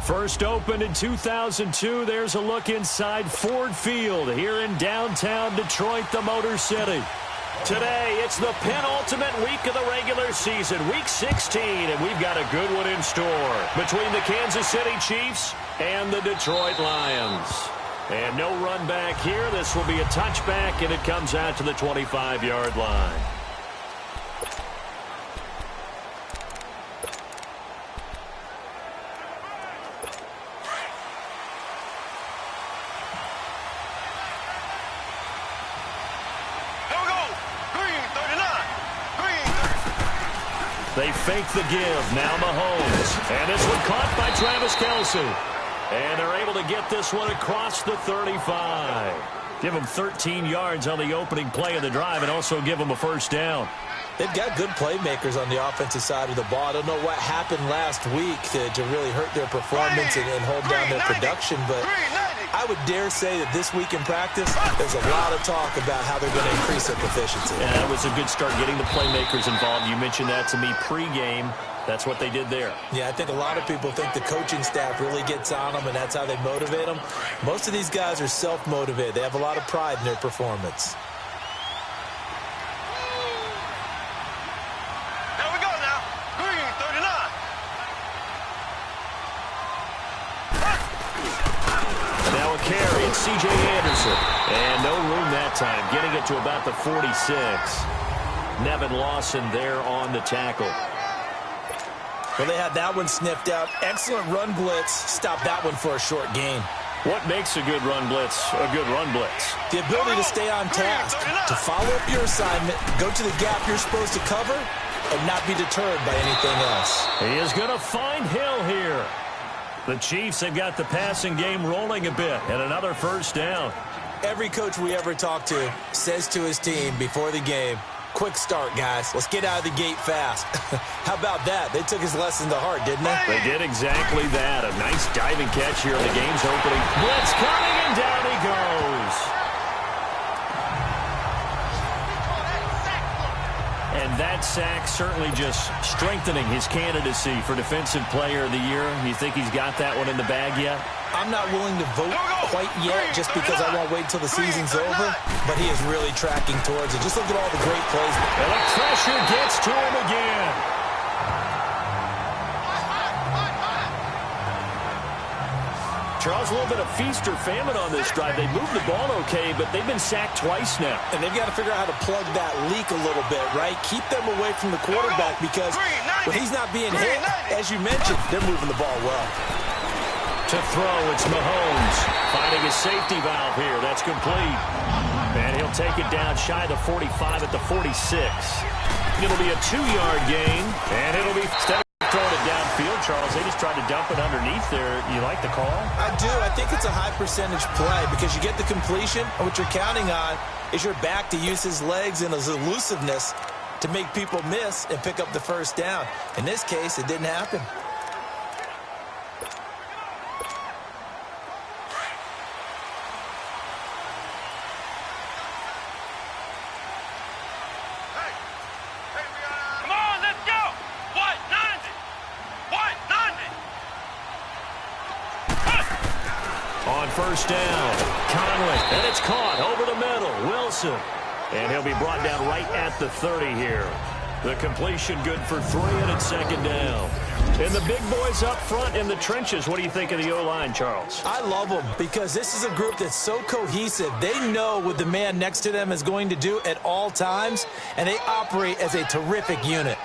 First opened in 2002, there's a look inside Ford Field here in downtown Detroit, the Motor City. Today, it's the penultimate week of the regular season, Week 16, and we've got a good one in store between the Kansas City Chiefs and the Detroit Lions. And no run back here. This will be a touchback, and it comes out to the 25-yard line. They fake the give. Now Mahomes. And this one caught by Travis Kelce. And they're able to get this one across the 35. Give them 13 yards on the opening play of the drive and also give them a first down. They've got good playmakers on the offensive side of the ball. I don't know what happened last week to really hurt their performance and hold down their production, but I would dare say that this week in practice, there's a lot of talk about how they're going to increase their proficiency. Yeah, that was a good start getting the playmakers involved. You mentioned that to me pregame. That's what they did there. Yeah, I think a lot of people think the coaching staff really gets on them, and that's how they motivate them. Most of these guys are self-motivated. They have a lot of pride in their performance. Carry, it's C.J. Anderson. And no room that time, getting it to about the 46. Nevin Lawson there on the tackle. Well, they had that one sniffed out. Excellent run blitz. Stop that one for a short gain. What makes a good run blitz a good run blitz? The ability to stay on task, to follow up your assignment, go to the gap you're supposed to cover, and not be deterred by anything else. He is going to find Hill here. The Chiefs have got the passing game rolling a bit, and another first down. Every coach we ever talk to says to his team before the game, quick start, guys. Let's get out of the gate fast. How about that? They took his lesson to heart, didn't they? They did exactly that. A nice diving catch here in the game's opening. Blitz coming, and down he goes. And that sack certainly just strengthening his candidacy for Defensive Player of the Year. You think he's got that one in the bag yet? I'm not willing to vote quite yet just because I won't wait until the season's over, but he is really tracking towards it. Just look at all the great plays. And the pressure gets to him again. Charles, a little bit of feast or famine on this drive. They moved the ball okay, but they've been sacked twice now. And they've got to figure out how to plug that leak a little bit, right? Keep them away from the quarterback because when he's not being hit, as you mentioned, they're moving the ball well. To throw, it's Mahomes finding his safety valve here. That's complete. And he'll take it down shy of the 45 at the 46. It'll be a 2-yard gain, and it'll be throwing it downfield, Charles. They just tried to dump it underneath there. You like the call? I do. I think it's a high percentage play because you get the completion, and what you're counting on is your back to use his legs and his elusiveness to make people miss and pick up the first down. In this case, it didn't happen. First down, Conley, and it's caught over the middle, Wilson. And he'll be brought down right at the 30 here. The completion good for 3, and it's second down. And the big boys up front in the trenches. What do you think of the O-line, Charles? I love them because this is a group that's so cohesive. They know what the man next to them is going to do at all times, and they operate as a terrific unit.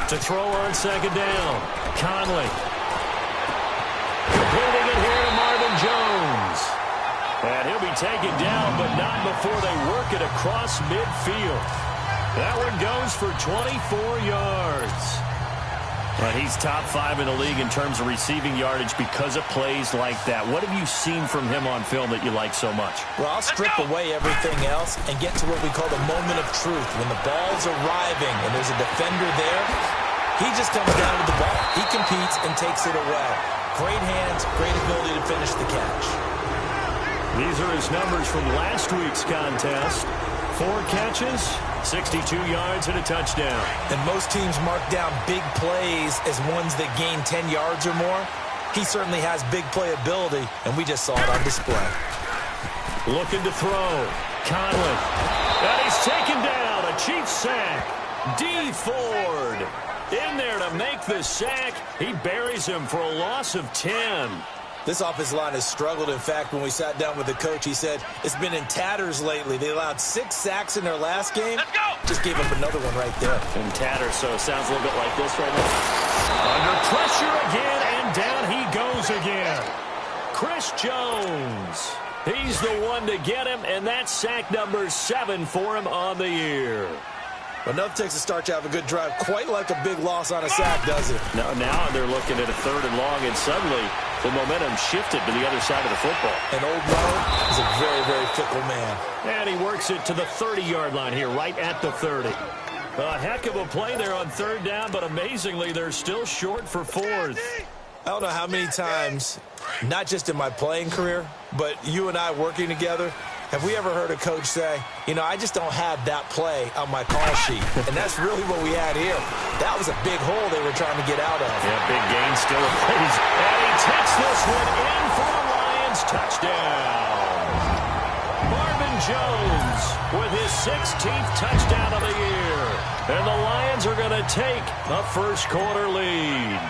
To throw on second down, Conley. Completing it here to Marvin Jones. And he'll be taken down, but not before they work it across midfield. That one goes for 24 yards. And he's top 5 in the league in terms of receiving yardage because of plays like that. What have you seen from him on film that you like so much? Well, I'll strip away everything else and get to what we call the moment of truth. When the ball's arriving and there's a defender there, he just comes down with the ball. He competes and takes it away. Great hands, great ability to finish the catch. These are his numbers from last week's contest. 4 catches, 62 yards, and a touchdown. And most teams mark down big plays as ones that gain 10 yards or more. He certainly has big playability, and we just saw it on display. Looking to throw. Conley. And he's taken down. A Chiefs sack. D. Ford in there to make the sack. He buries him for a loss of 10. This offensive line has struggled. In fact, when we sat down with the coach, he said it's been in tatters lately. They allowed 6 sacks in their last game. Let's go! Just gave up another one right there. In tatters, so it sounds a little bit like this right now. Under pressure again, and down he goes again. Chris Jones. He's the one to get him, and that's sack number 7 for him on the year. Enough takes to start you have a good drive. Quite like a big loss on a sack, does it? Now they're looking at a 3rd and long, and suddenly the momentum shifted to the other side of the football. And Old Mo is a very, very fickle man. And he works it to the 30-yard line here, right at the 30. A heck of a play there on 3rd down, but amazingly, they're still short for 4th. I don't know how many times, not just in my playing career, but you and I working together, have we ever heard a coach say, I just don't have that play on my call sheet. And that's really what we had here. That was a big hole they were trying to get out of. Yeah, big gain still a place. And he takes this one in for a Lions touchdown. Marvin Jones with his 16th touchdown of the year. And the Lions are going to take a first-quarter lead.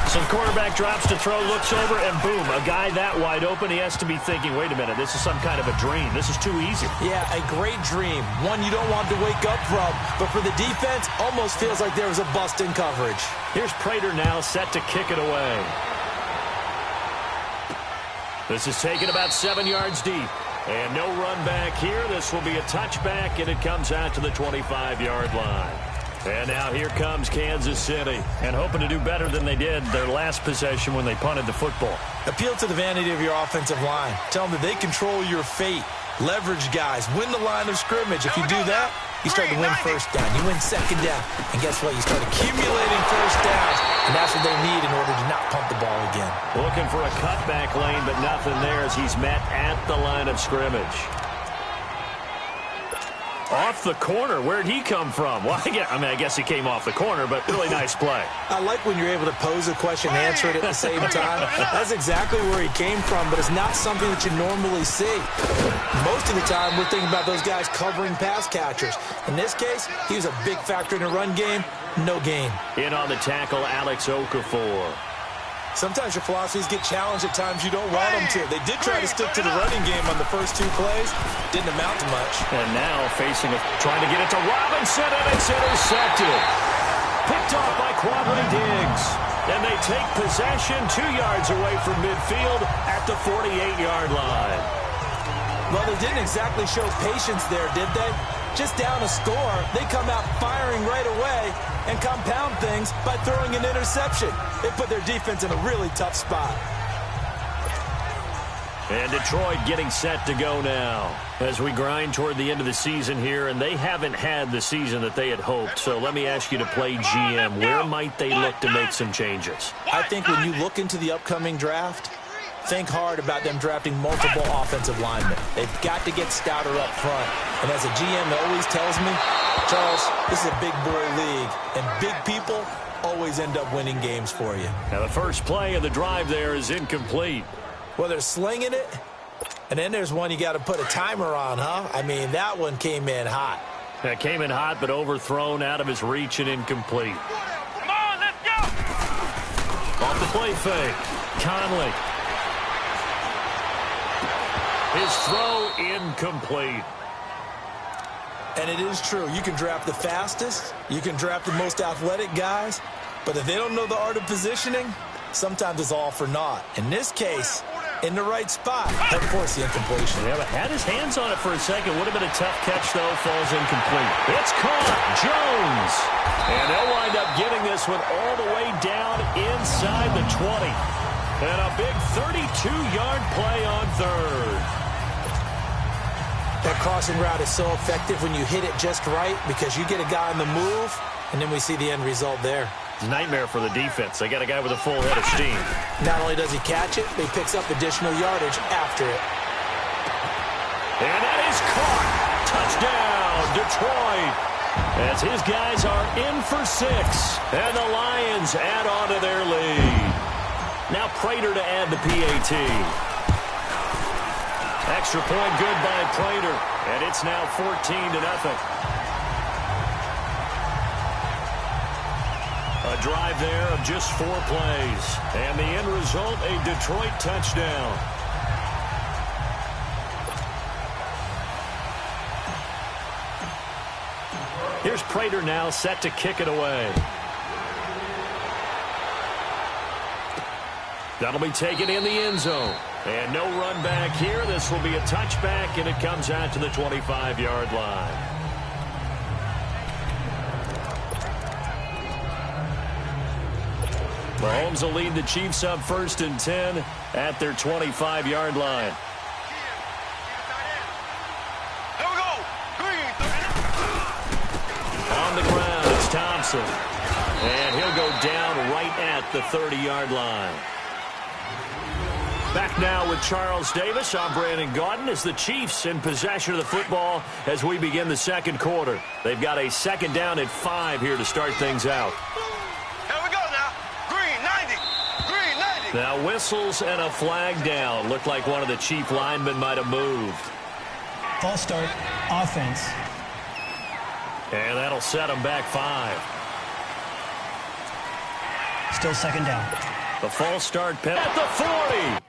So the quarterback drops to throw, looks over, and boom, a guy that wide open, he has to be thinking, wait a minute, this is some kind of a dream. This is too easy. Yeah, a great dream. One you don't want to wake up from. But for the defense, almost feels like there was a bust in coverage. Here's Prater now set to kick it away. This is taken about 7 yards deep. And no run back here. This will be a touchback, and it comes out to the 25-yard line. And now here comes Kansas City. And hoping to do better than they did their last possession when they punted the football. Appeal to the vanity of your offensive line. Tell them that they control your fate. Leverage guys. Win the line of scrimmage. If you do that, you start to win first down. You win second down. And guess what? You start accumulating first downs. And that's what they need in order to not pump the ball again. Looking for a cutback lane, but nothing there as he's met at the line of scrimmage. Off the corner. Where'd he come from? Well, I guess he came off the corner, but really nice play. I like when you're able to pose a question and answer it at the same time. That's exactly where he came from, but it's not something that you normally see. Most of the time, we're thinking about those guys covering pass catchers. In this case, he was a big factor in the run game. No gain. In on the tackle, Alex Okafor. Sometimes your philosophies get challenged at times you don't want them to. They did try to stick to the running game on the first 2 plays. Didn't amount to much. And now trying to get it to Robinson, and it's intercepted. Picked off by Quadri Diggs. And they take possession 2 yards away from midfield at the 48-yard line. Well, they didn't exactly show patience there, did they? Just down a score, they come out firing right away and compound things by throwing an interception. They put their defense in a really tough spot. And Detroit getting set to go now as we grind toward the end of the season here, and they haven't had the season that they had hoped. So let me ask you to play GM. Where might they look to make some changes? I think when you look into the upcoming draft, think hard about them drafting multiple offensive linemen. They've got to get stouter up front. And as a GM that always tells me, Charles, this is a big boy league, and big people always end up winning games for you. Now the first play of the drive there is incomplete. Well, they're slinging it, and then there's one you got to put a timer on, huh? I mean, that one came in hot. That came in hot, but overthrown out of his reach and incomplete. Come on, let's go! Off the play fake. Conley. His throw incomplete. And it is true. You can draft the fastest. You can draft the most athletic guys. But if they don't know the art of positioning, sometimes it's all for naught. In this case, in the right spot, of course the incompletion. Yeah, but had his hands on it for a second. Would have been a tough catch, though. Falls incomplete. It's caught. Jones. And they'll wind up getting this one all the way down inside the 20. And a big 32-yard play on third. That crossing route is so effective when you hit it just right because you get a guy on the move, and then we see the end result there. It's a nightmare for the defense. They got a guy with a full head of steam. Not only does he catch it, but he picks up additional yardage after it. And that is caught. Touchdown. Detroit, as his guys are in for 6. And the Lions add on to their lead. Now Prater to add the PAT. Extra point good by Prater. And it's now 14-0. A drive there of just 4 plays. And the end result, a Detroit touchdown. Here's Prater now set to kick it away. That'll be taken in the end zone. And no run back here. This will be a touchback, and it comes out to the 25-yard line. Mahomes will lead the Chiefs up 1st and 10 at their 25-yard line. Here we go. Green. On the ground, it's Thompson. And he'll go down right at the 30-yard line. Back now with Charles Davis. I'm Brandon Gaudin as the Chiefs in possession of the football as we begin the second quarter. They've got a 2nd down and 5 here to start things out. Here we go now. Green 90. Green 90. Now whistles and a flag down. Looked like one of the Chief linemen might have moved. False start, offense. And that'll set them back 5. Still 2nd down. The false start penalty at the 40.